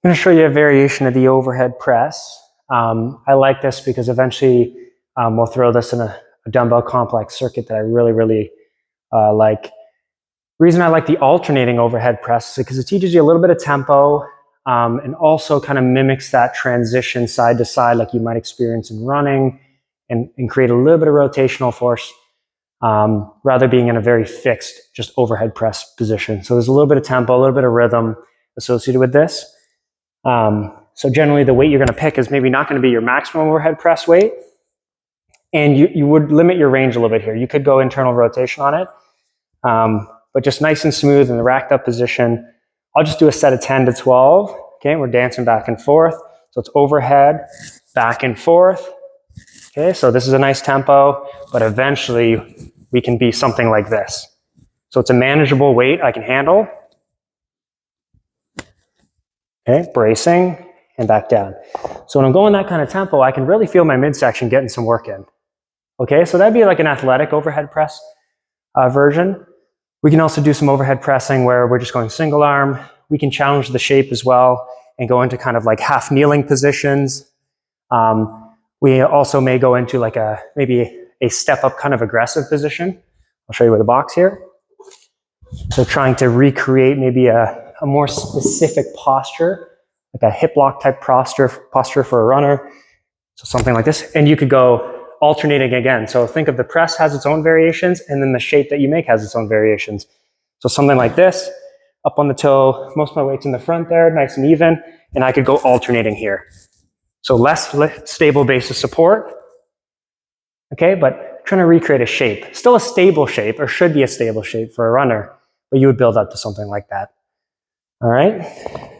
I'm going to show you a variation of the overhead press. I like this because eventually we'll throw this in a dumbbell complex circuit that I really like. The reason I like the alternating overhead press is because it teaches you a little bit of tempo and also kind of mimics that transition side to side like you might experience in running and create a little bit of rotational force rather being in a very fixed just overhead press position. So there's a little bit of tempo, a little bit of rhythm associated with this. So generally the weight you're going to pick is maybe not going to be your maximum overhead press weight. And you would limit your range a little bit here. You could go internal rotation on it, but just nice and smooth in the racked up position. I'll just do a set of 10 to 12. Okay, we're dancing back and forth. So it's overhead, back and forth. Okay, so this is a nice tempo, but eventually we can be something like this. So it's a manageable weight I can handle. Okay, bracing and back down. So when I'm going that kind of tempo, I can really feel my midsection getting some work in. Okay, so that'd be like an athletic overhead press version. We can also do some overhead pressing where we're just going single arm. We can challenge the shape as well and go into kind of like half kneeling positions. We also may go into like maybe a step up kind of aggressive position. I'll show you with a box here. So trying to recreate maybe a more specific posture, like a hip lock type posture for a runner. So something like this. And you could go alternating again. So think of the press has its own variations and then the shape that you make has its own variations. So something like this, up on the toe, most of my weight's in the front there, nice and even, and I could go alternating here. So less stable base of support, okay, but trying to recreate a shape. Still a stable shape, or should be a stable shape for a runner, but you would build up to something like that. All right.